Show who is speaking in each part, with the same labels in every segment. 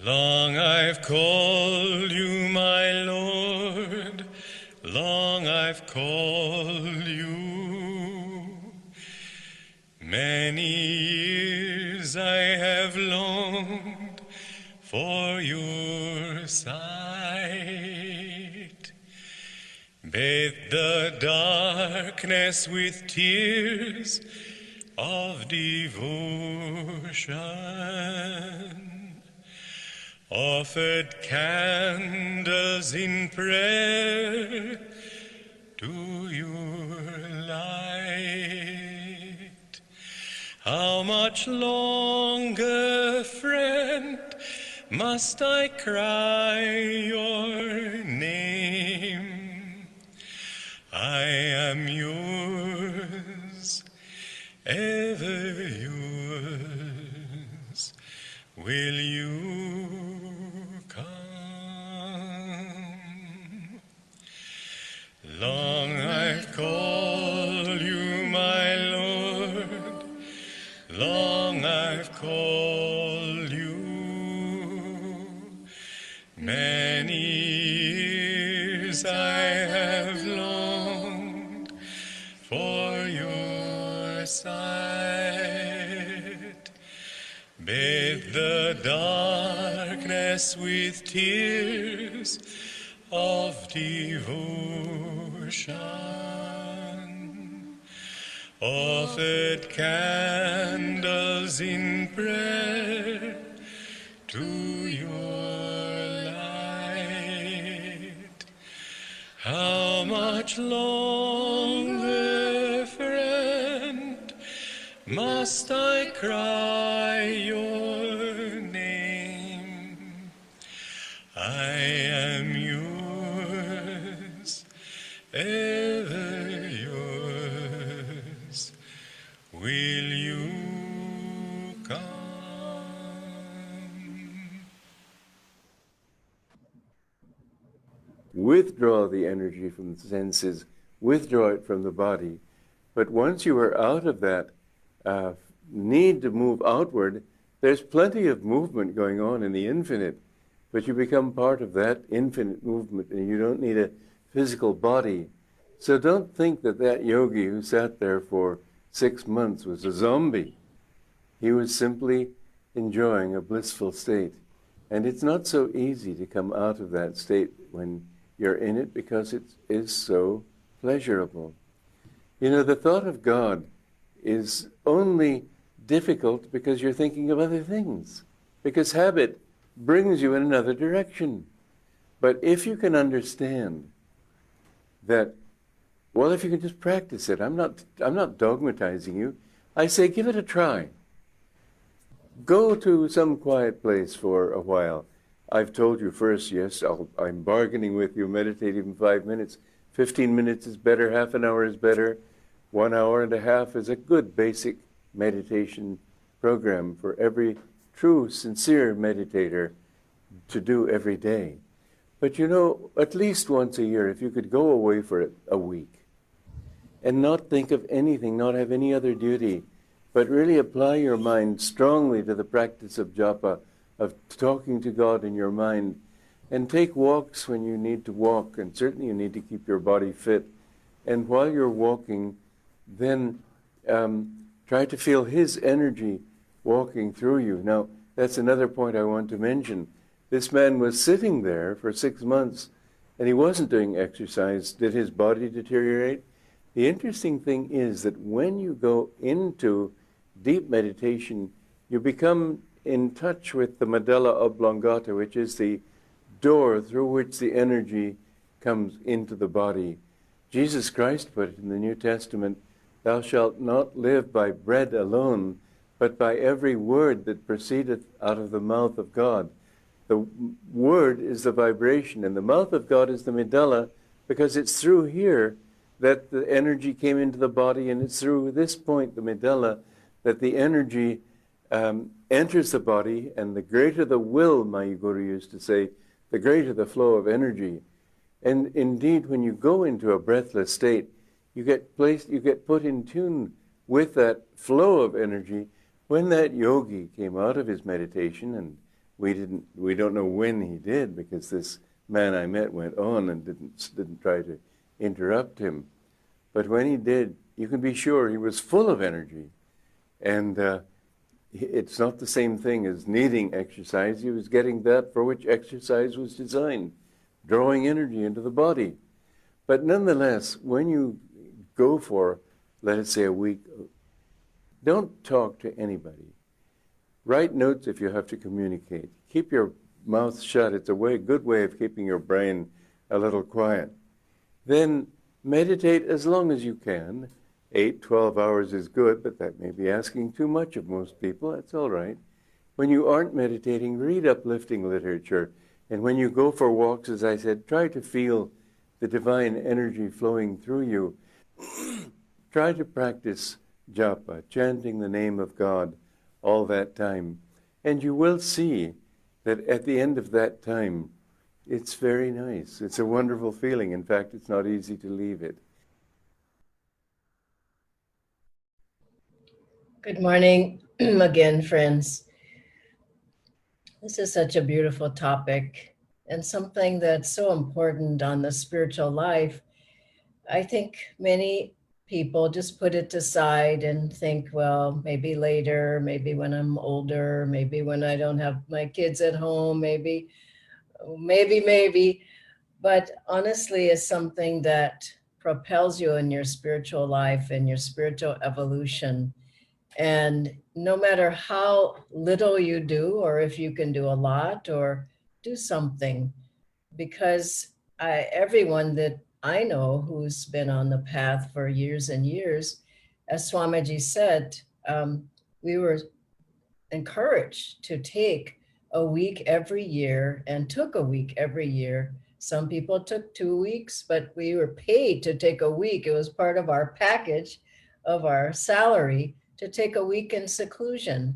Speaker 1: Long I've called you my Lord, long I've called you. Many years I have longed for your sight. Bathe the darkness with tears of devotion, offered candles in prayer to your light. How much longer, friend, must I cry your name? I am yours, ever yours. Will you come? Long I've called you my Lord, long I've called you. Many years I have longed for your sight. Bathe the darkness with tears of devotion, offered candles in prayer to your light. How much longer, friend, must I cry your name? I am yours, ever yours. Will you come?
Speaker 2: Withdraw the energy from the senses, withdraw it from the body. But once you are out of that need to move outward, there's plenty of movement going on in the infinite, but you become part of that infinite movement and you don't need a physical body. So don't think that that yogi who sat there for 6 months was a zombie. He was simply enjoying a blissful state. And it's not so easy to come out of that state when you're in it because it is so pleasurable. You know, the thought of God is only difficult because you're thinking of other things, because habit brings you in another direction. But if you can understand that, well, if you can just practice it, I'm not dogmatizing you. I say give it a try. Go to some quiet place for a while. I've told you first, yes, I'm bargaining with you, meditate even 5 minutes. 15 minutes is better, half an hour is better. 1 hour and a half is a good basic meditation program for every true, sincere meditator to do every day. But you know, at least once a year, if you could go away for a week and not think of anything, not have any other duty, but really apply your mind strongly to the practice of japa, of talking to God in your mind, and take walks when you need to walk, and certainly you need to keep your body fit. And while you're walking, then try to feel His energy walking through you. Now, that's another point I want to mention. This man was sitting there for 6 months, and he wasn't doing exercise. Did his body deteriorate? The interesting thing is that when you go into deep meditation, you become in touch with the medulla oblongata, which is the door through which the energy comes into the body. Jesus Christ put it in the New Testament, "Thou shalt not live by bread alone, but by every word that proceedeth out of the mouth of God." The word is the vibration, and the mouth of God is the medulla, because it's through here that the energy came into the body, and it's through this point, the medulla, that the energy enters the body, and the greater the will, my guru used to say, the greater the flow of energy. And indeed, when you go into a breathless state, you get put in tune with that flow of energy. When that yogi came out of his meditation and we don't know when he did, because this man I met went on and didn't try to interrupt him. But when he did, you can be sure he was full of energy. And it's not the same thing as needing exercise. He was getting that for which exercise was designed, drawing energy into the body. But nonetheless, when you go for, let us say, a week, don't talk to anybody. Write notes if you have to communicate. Keep your mouth shut. It's a good way of keeping your brain a little quiet. Then meditate as long as you can. 8, 12 hours is good, but that may be asking too much of most people. That's all right. When you aren't meditating, read uplifting literature. And when you go for walks, as I said, try to feel the divine energy flowing through you. Try to practice japa, chanting the name of God all that time. And you will see that at the end of that time, it's very nice. It's a wonderful feeling. In fact, it's not easy to leave it.
Speaker 3: Good morning again, friends. This is such a beautiful topic and something that's so important on the spiritual life. I think many people just put it aside and think, well, maybe later, maybe when I'm older, maybe when I don't have my kids at home, maybe. But honestly, it's something that propels you in your spiritual life and your spiritual evolution. And no matter how little you do, or if you can do a lot or do something, because everyone that I know who's been on the path for years and years, as Swamiji said, we were encouraged to take a week every year and took a week every year. Some people took 2 weeks, but we were paid to take a week. It was part of our package of our salary to take a week in seclusion.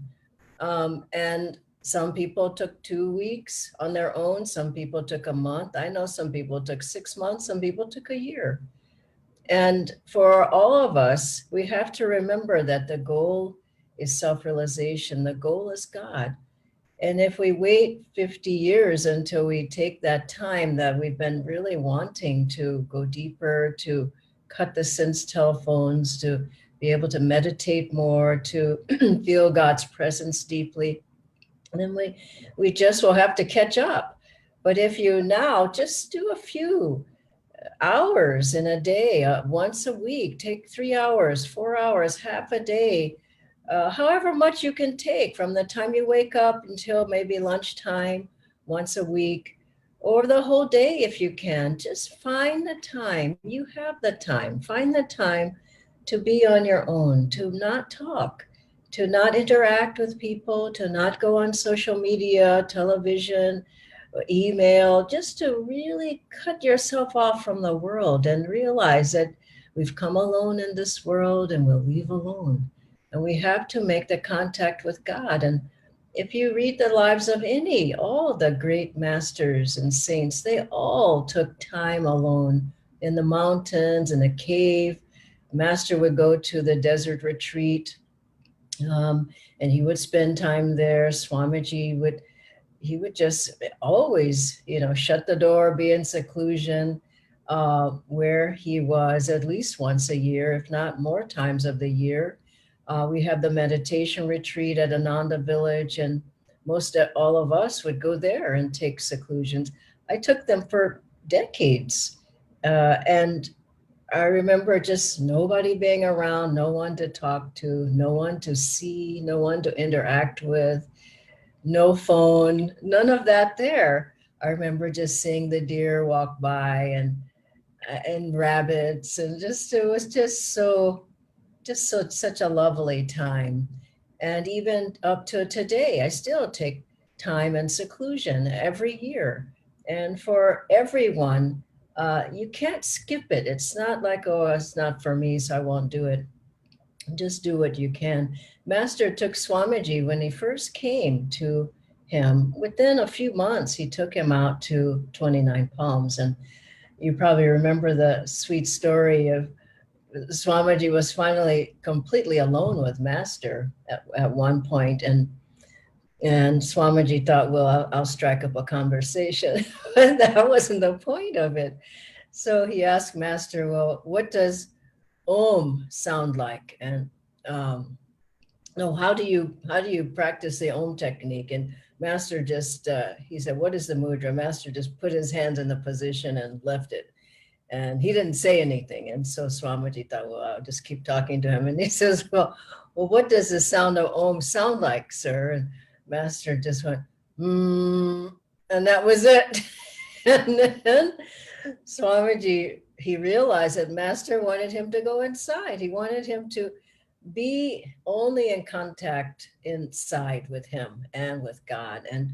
Speaker 3: And some people took 2 weeks on their own. Some people took a month. I know some people took 6 months. Some people took a year. And for all of us, we have to remember that the goal is self-realization. The goal is God. And if we wait 50 years until we take that time that we've been really wanting to go deeper, to cut the sense telephones, to be able to meditate more, to feel God's presence deeply, then we just will have to catch up. But if you now just do a few hours in a day, once a week, take 3 hours, 4 hours, half a day, however much you can take from the time you wake up until maybe lunchtime, once a week, or the whole day if you can. Just find the time. You have the time. Find the time to be on your own, to not talk, to not interact with people, to not go on social media, television, email, just to really cut yourself off from the world and realize that we've come alone in this world and we'll leave alone. And we have to make the contact with God. And if you read the lives of all the great masters and saints, they all took time alone in the mountains, in a cave. Master would go to the desert retreat, and he would spend time there. Swamiji would just always, shut the door, be in seclusion, where he was at least once a year, if not more times of the year. We had the meditation retreat at Ananda Village, and all of us would go there and take seclusions. I took them for decades. And I remember just nobody being around, no one to talk to, no one to see, no one to interact with, no phone, none of that there. I remember just seeing the deer walk by and rabbits, and it was just such a lovely time. And even up to today, I still take time in seclusion every year. And for everyone, you can't skip it. It's not like, oh, it's not for me, so I won't do it. Just do what you can. Master took Swamiji when he first came to him. Within a few months, he took him out to 29 Palms. And you probably remember the sweet story of Swamiji was finally completely alone with Master at one point, and And Swamiji thought, well, I'll strike up a conversation. But that wasn't the point of it. So he asked Master, well, what does Om sound like? And no, how do you practice the Om technique? And Master just he said, what is the mudra? Master just put his hands in the position and left it. And he didn't say anything. And so Swamiji thought, well, I'll just keep talking to him. And he says, well, what does the sound of Om sound like, sir? And Master just went, and that was it. And then Swamiji, he realized that Master wanted him to go inside. He wanted him to be only in contact inside with him and with God. And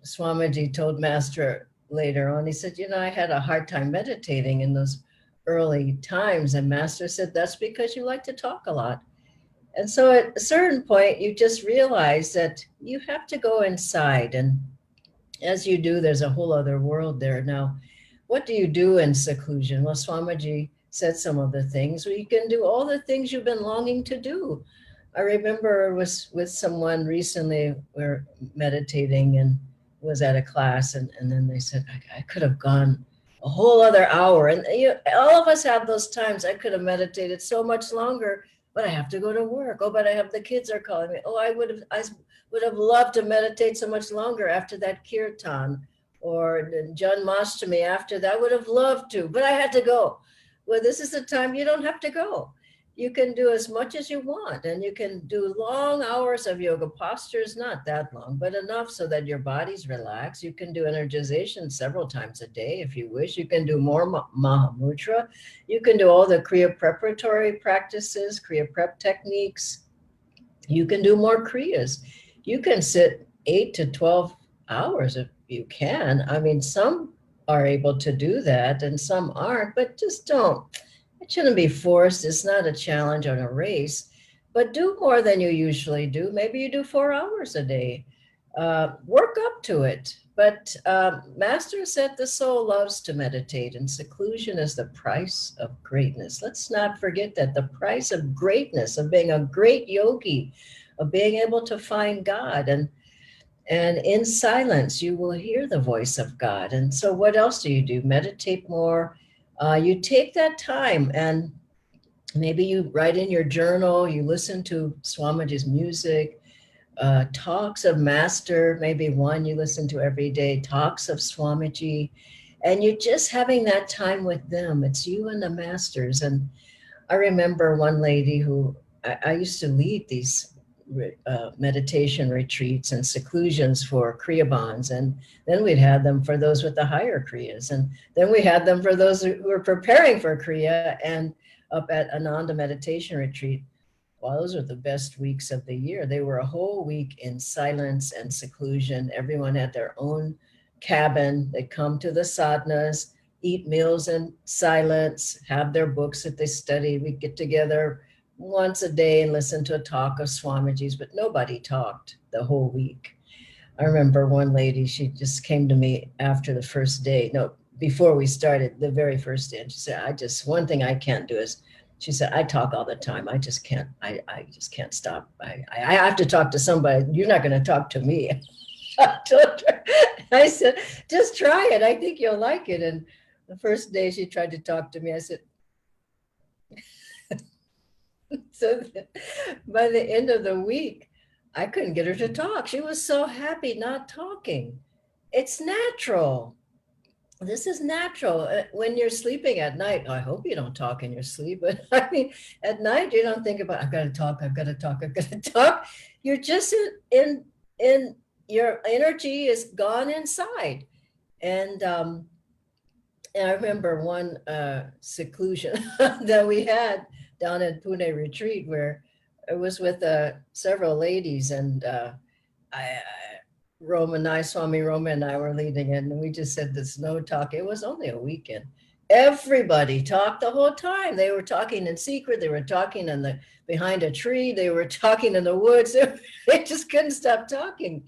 Speaker 3: Swamiji told Master later on, he said, I had a hard time meditating in those early times. And Master said, that's because you like to talk a lot. And so at a certain point, you just realize that you have to go inside. And as you do, there's a whole other world there. Now, what do you do in seclusion? Well, Swamiji said some of the things. Well, you can do all the things you've been longing to do. I remember I was with someone recently, we were meditating and was at a class, and then they said, I could have gone a whole other hour. And all of us have those times. I could have meditated so much longer, but I have to go to work. Oh, but the kids are calling me. Oh, I would have loved to meditate so much longer after that kirtan or Janmashtami after that. I would have loved to, but I had to go. Well, this is the time you don't have to go. You can do as much as you want, and you can do long hours of yoga postures, not that long, but enough so that your body's relaxed. You can do energization several times a day if you wish. You can do more Mahamudra. You can do all the Kriya preparatory practices, Kriya prep techniques. You can do more Kriyas. You can sit 8 to 12 hours if you can. I mean, some are able to do that and some aren't, but just don't. It shouldn't be forced. It's not a challenge or a race, but do more than you usually do. Maybe you do 4 hours a day. Work up to it. But Master said the soul loves to meditate, and seclusion is the price of greatness. Let's not forget that the price of greatness, of being a great yogi, of being able to find God. And in silence, you will hear the voice of God. And so what else do? Meditate more. You take that time and maybe you write in your journal, you listen to Swamiji's music, talks of Master, maybe one you listen to every day, talks of Swamiji, and you're just having that time with them. It's you and the Masters. And I remember one lady who I used to lead these meditation retreats and seclusions for Kriya bonds, and then we'd have them for those with the higher Kriyas, and then we had them for those who were preparing for Kriya. And up at Ananda meditation retreat, well, those are the best weeks of the year. They were a whole week in silence and seclusion. Everyone had their own cabin. They'd come to the sadhanas, eat meals in silence, have their books that they study. We'd get together once a day and listen to a talk of Swamiji's, but nobody talked the whole week. I remember one lady, she just came to me after the first day, before we started, the very first day, and she said, one thing I can't do is, she said, I talk all the time. I just can't stop. I have to talk to somebody. You're not going to talk to me. I told her, I said, just try it. I think you'll like it. And the first day she tried to talk to me, I said, so by the end of the week, I couldn't get her to talk. She was so happy not talking. It's natural. This is natural. When you're sleeping at night, I hope you don't talk in your sleep, but I mean, at night, you don't think about, I've got to talk. You're just in your energy is gone inside. And I remember one seclusion that we had down at Pune retreat where it was with several ladies, and Nayaswami Roma and I were leading it, and we just said there's no talk. It was only a weekend. Everybody talked the whole time. They were talking in secret. They were talking behind a tree. They were talking in the woods. They just couldn't stop talking.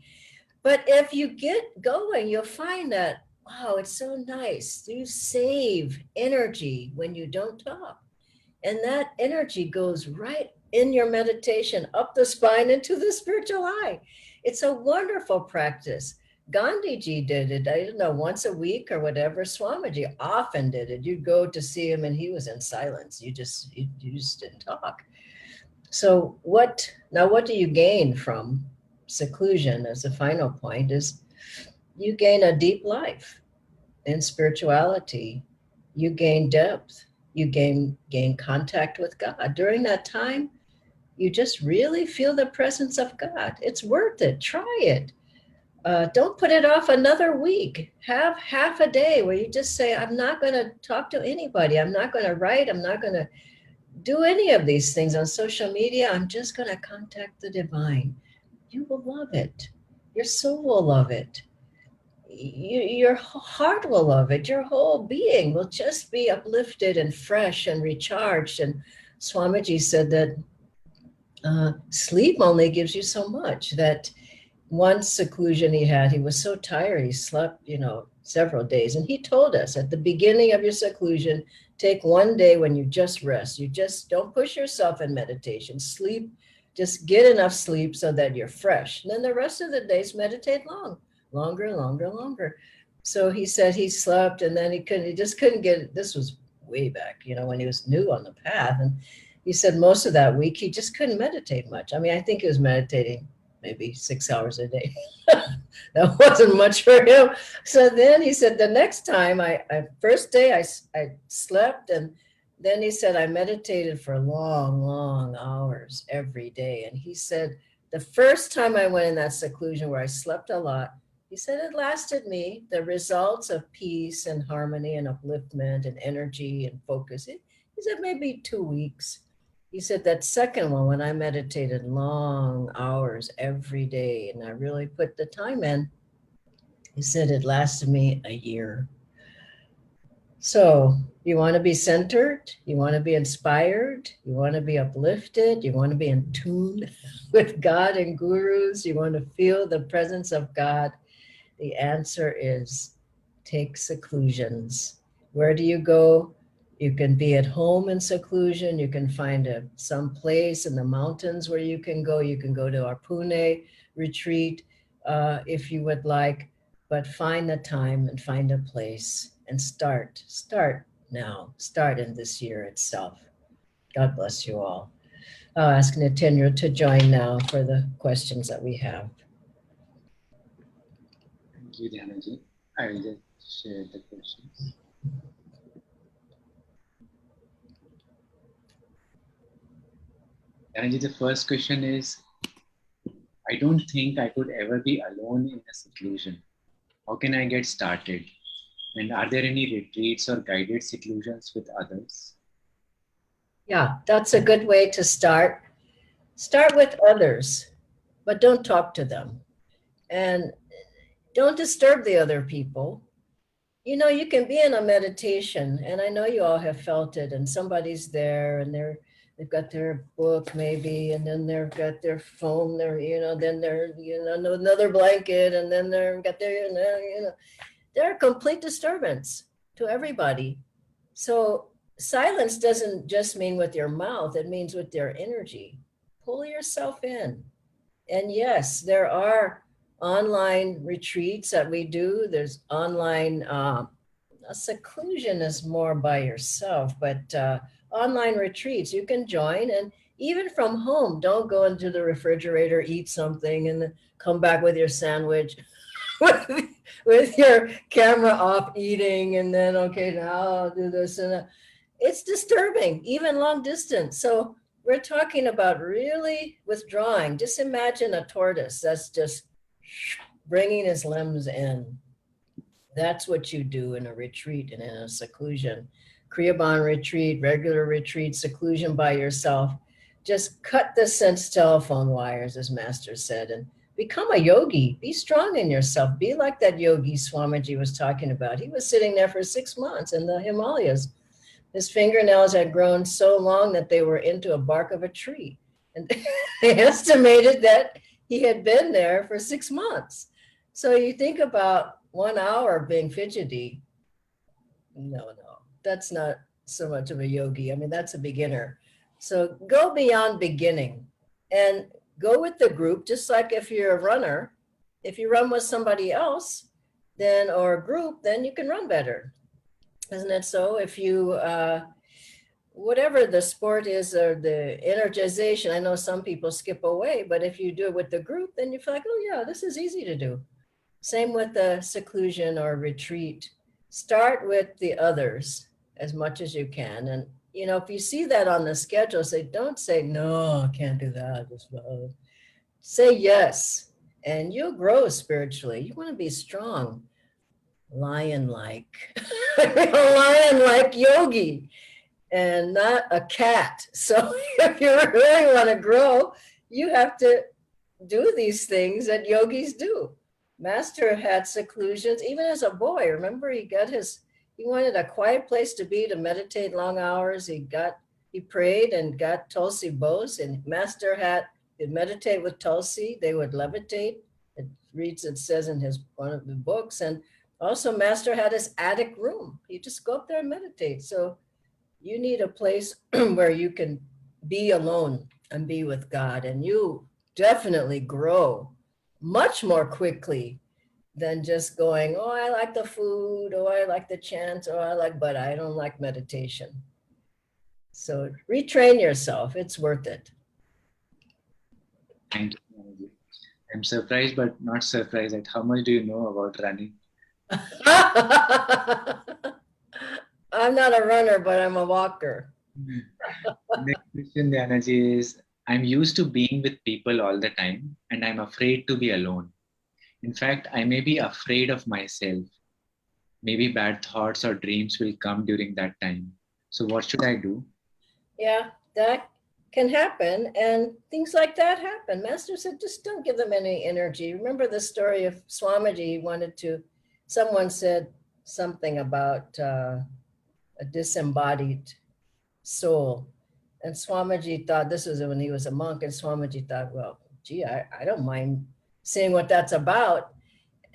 Speaker 3: But if you get going, you'll find that, wow, it's so nice. You save energy when you don't talk. And that energy goes right in your meditation, up the spine into the spiritual eye. It's a wonderful practice. Gandhiji did it, I don't know, once a week or whatever. Swamiji often did it. You'd go to see him and he was in silence. You just didn't talk. So what do you gain from seclusion as a final point is you gain a deep life in spirituality. You gain depth. You gain contact with God. During that time, you just really feel the presence of God. It's worth it. Try it. Don't put it off another week. Have half a day where you just say, I'm not going to talk to anybody. I'm not going to write. I'm not going to do any of these things on social media. I'm just going to contact the divine. You will love it. Your soul will love it. Your heart will love it. Your whole being will just be uplifted and fresh and recharged. And Swamiji said that sleep only gives you so much. That one seclusion he was so tired, he slept, several days. And he told us at the beginning of your seclusion, take one day when you just rest. You just don't push yourself in meditation. Sleep, just get enough sleep so that you're fresh. And then the rest of the days, meditate longer. So he said he slept and then he just couldn't get it. This was way back, when he was new on the path. And he said most of that week, he just couldn't meditate much. I mean, I think he was meditating maybe 6 hours a day. That wasn't much for him. So then he said the next time first day I slept, and then he said I meditated for long hours every day. And he said the first time I went in that seclusion where I slept a lot, he said it lasted me the results of peace and harmony and upliftment and energy and focus. He said maybe 2 weeks. He said that second one, when I meditated long hours every day and I really put the time in, he said it lasted me a year. So you want to be centered, you want to be inspired, you want to be uplifted, you want to be in tune with God and gurus, you want to feel the presence of God. The answer is take seclusions. Where do you go? You can be at home in seclusion. You can find some place in the mountains where you can go. You can go to our Pune retreat if you would like, but find the time and find a place and start now. Start in this year itself. God bless you all. I'll ask Nitendra to join now for the questions that we have.
Speaker 4: Thank you, Dhyanaji. I will just share the questions. Dhyanaji, the first question is, I don't think I could ever be alone in a seclusion. How can I get started? And are there any retreats or guided seclusions with others?
Speaker 3: Yeah, that's a good way to start. Start with others, but don't talk to them. And don't disturb the other people. You can be in a meditation, and I know you all have felt it, and somebody's there, and they've got their book maybe, and then they've got their phone, then they're, another blanket, and then they've got their, they're a complete disturbance to everybody. So silence doesn't just mean with your mouth, it means with your energy. Pull yourself in. And yes, there are online retreats that we do. There's online, seclusion is more by yourself, but online retreats you can join. And even from home, don't go into the refrigerator, eat something, and then come back with your sandwich with your camera off eating, and then, okay, now I'll do this. And it's disturbing, even long distance. So we're talking about really withdrawing. Just imagine a tortoise that's just bringing his limbs in. That's what you do in a retreat and in a seclusion. Kriya retreat, regular retreat, seclusion by yourself. Just cut the sense telephone wires, as Master said, and become a yogi. Be strong in yourself. Be like that yogi Swamiji was talking about. He was sitting there for 6 months in the Himalayas. His fingernails had grown so long that they were into a bark of a tree. And they estimated that he had been there for 6 months. So you think about 1 hour being fidgety. No, that's not so much of a yogi. I mean, that's a beginner. So go beyond beginning and go with the group, just like if you're a runner, if you run with somebody else, then, or a group, then you can run better. Isn't it so? If you, whatever the sport is or the energization, I know some people skip away, but if you do it with the group, then you feel like, oh yeah, this is easy to do. Same with the seclusion or retreat. Start with the others as much as you can. And, you know, if you see that on the schedule, don't say, no, I can't do that. Say yes, and you'll grow spiritually. You want to be strong, lion-like, a lion-like yogi, and not a cat. So if you really want to grow, you have to do these things that yogis do. Master had seclusions, even as a boy. Remember, he wanted a quiet place to be, to meditate long hours. He prayed and got Tulsi bows, and Master he'd meditate with Tulsi. They would levitate. It says in one of the books. And also Master had his attic room. You just go up there and meditate. So you need a place where you can be alone and be with God, and you definitely grow much more quickly than just going, oh, I like the food, oh, I like the chant, but I don't like meditation. So retrain yourself. It's worth it.
Speaker 4: Thank you. I'm surprised, but not surprised at how much do you know about running.
Speaker 3: I'm not a runner, but I'm a walker.
Speaker 4: Next question, Dhyanaji, is I'm used to being with people all the time, and I'm afraid to be alone. In fact, I may be afraid of myself. Maybe bad thoughts or dreams will come during that time. So what should I do?
Speaker 3: Yeah, that can happen, and things like that happen. Master said, just don't give them any energy. Remember the story of Swamiji someone said something about a disembodied soul. And Swamiji thought, this was when he was a monk, and Swamiji thought, well, gee, I don't mind seeing what that's about.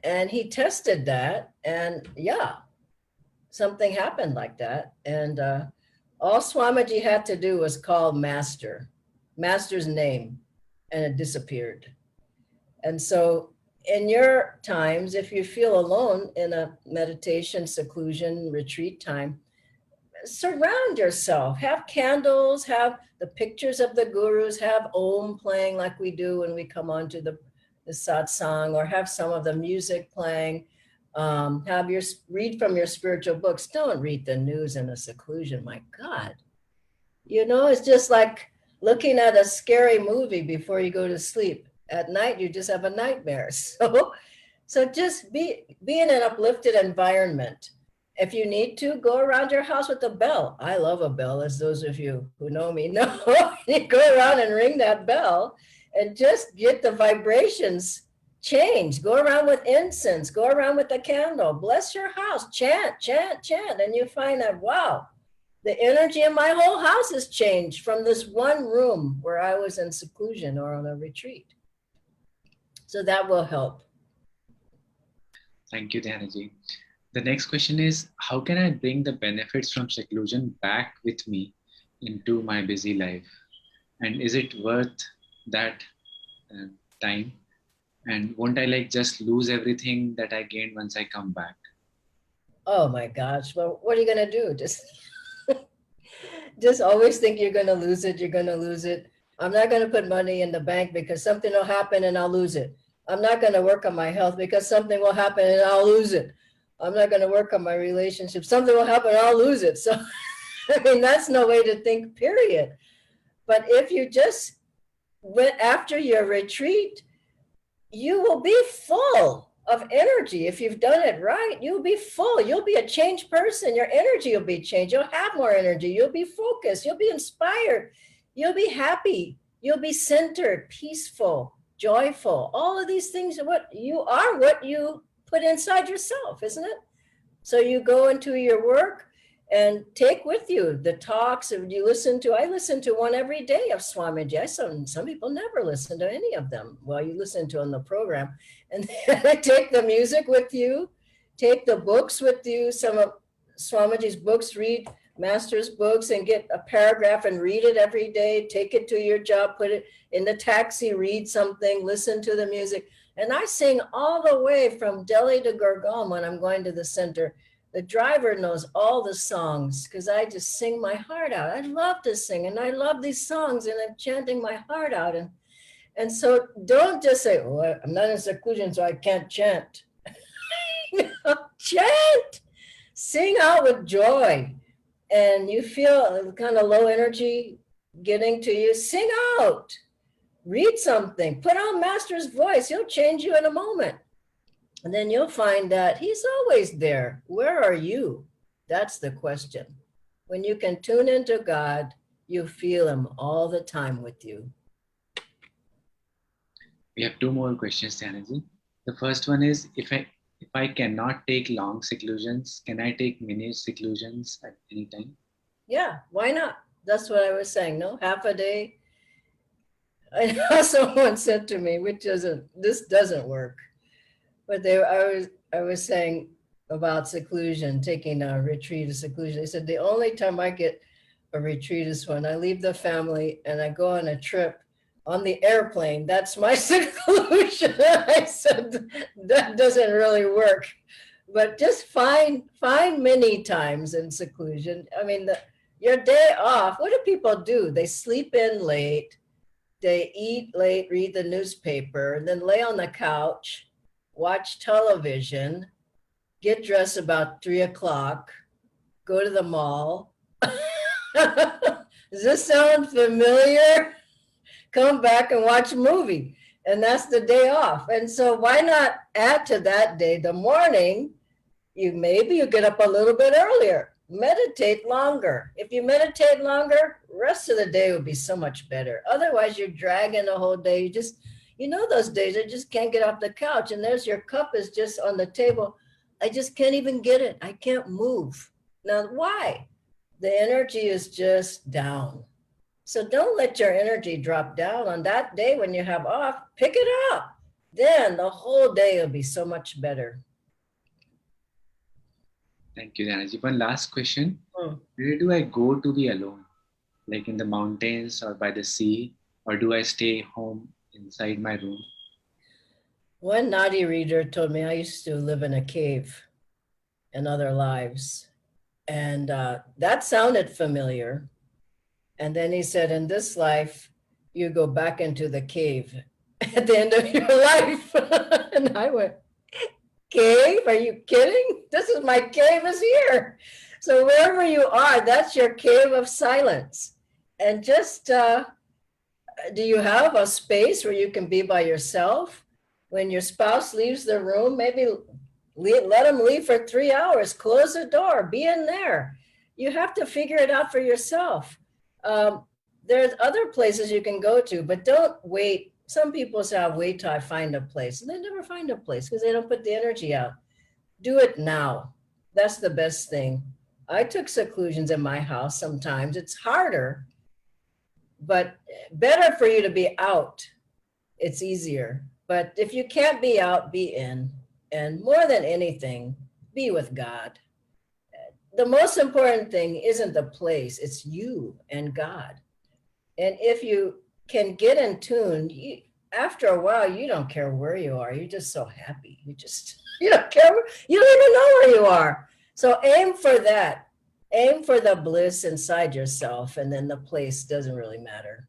Speaker 3: And he tested that, and yeah, something happened like that. And all Swamiji had to do was call Master's name, and it disappeared. And so in your times, if you feel alone in a meditation, seclusion, retreat time, surround yourself, have candles, have the pictures of the gurus, have Om playing like we do when we come onto the satsang, or have some of the music playing. Read from your spiritual books. Don't read the news in a seclusion. My God, it's just like looking at a scary movie before you go to sleep. At night, you just have a nightmare. So just be in an uplifted environment. If you need to, go around your house with a bell. I love a bell, as those of you who know me know. You go around and ring that bell and just get the vibrations change. Go around with incense, go around with a candle, bless your house, chant, chant, chant. And you find that, wow, the energy in my whole house has changed from this one room where I was in seclusion or on a retreat. So that will help.
Speaker 4: Thank you, Dhyanaji. The next question is, how can I bring the benefits from seclusion back with me into my busy life? And is it worth that time? And won't I just lose everything that I gained once I come back?
Speaker 3: Oh my gosh. Well, what are you going to do? Just always think you're going to lose it. You're going to lose it. I'm not going to put money in the bank because something will happen and I'll lose it. I'm not going to work on my health because something will happen and I'll lose it. I'm not going to work on my relationship. Something will happen and I'll lose it. So, that's no way to think, period. But if you just went after your retreat, you will be full of energy. If you've done it right, you'll be full. You'll be a changed person. Your energy will be changed. You'll have more energy. You'll be focused. You'll be inspired. You'll be happy. You'll be centered, peaceful, joyful. All of these things are what you put inside yourself, isn't it? So you go into your work and take with you the talks I listen to one every day of Swamiji. Some people never listen to any of them. Well, you listen to on the program, and take the music with you, take the books with you, some of Swamiji's books, read master's books and get a paragraph and read it every day, take it to your job, put it in the taxi, read something, listen to the music. And I sing all the way from Delhi to Gurgaon when I'm going to the center. The driver knows all the songs because I just sing my heart out. I love to sing and I love these songs and I'm chanting my heart out. And so don't just say, oh, I'm not in seclusion, so I can't chant. Chant, sing out with joy. And you feel kind of low energy getting to you, sing out, read something, put on Master's voice. He'll change you in a moment. And then you'll find that he's always there. Where are you? That's the question. When you can tune into God, you feel him all the time with you.
Speaker 4: We have two more questions, Dhyanaji. The first one is, if I cannot take long seclusions, can I take mini seclusions at any time?
Speaker 3: Yeah, why not? That's what I was saying, no? Half a day. I know someone said to me, this doesn't work. But I was saying about seclusion, taking a retreat of seclusion. They said the only time I get a retreat is when I leave the family and I go on a trip on the airplane. That's my seclusion. I said that doesn't really work. But just find many times in seclusion. I mean, your day off, what do people do? They sleep in late, they eat late, read the newspaper, and then lay on the couch, watch television, get dressed about 3 o'clock, go to the mall. Does this sound familiar? Come back and watch a movie. And that's the day off. And so why not add to that day the morning? Maybe you get up a little bit earlier, meditate longer. If you meditate longer, rest of the day will be so much better. Otherwise, you're dragging the whole day. Those days I just can't get off the couch and there's your cup is just on the table. I just can't even get it. I can't move. Now, why? The energy is just down. So don't let your energy drop down on that day when you have off. Pick it up. Then the whole day will be so much better.
Speaker 4: Thank you, Dhyanaji. One last question. Where do I go to be alone? Like in the mountains or by the sea? Or do I stay home inside my room?
Speaker 3: One Nadi reader told me I used to live in a cave in other lives. And that sounded familiar. And then he said, in this life, you go back into the cave at the end of your life. And I went, cave? Are you kidding? This is my cave is here. So wherever you are, that's your cave of silence. And just, do you have a space where you can be by yourself? When your spouse leaves the room, maybe let them leave for 3 hours, close the door, be in there. You have to figure it out for yourself. There's other places you can go to, but don't wait. Some people say, I'll wait till I find a place. And they never find a place because they don't put the energy out. Do it now. That's the best thing. I took seclusions in my house sometimes. It's harder, but better for you to be out. It's easier. But if you can't be out, be in. And more than anything, be with God. The most important thing isn't the place, it's you and God. And if you can get in tune, after a while, you don't care where you are. You're just so happy. You don't care. You don't even know where you are. So aim for that. Aim for the bliss inside yourself, and then the place doesn't really matter.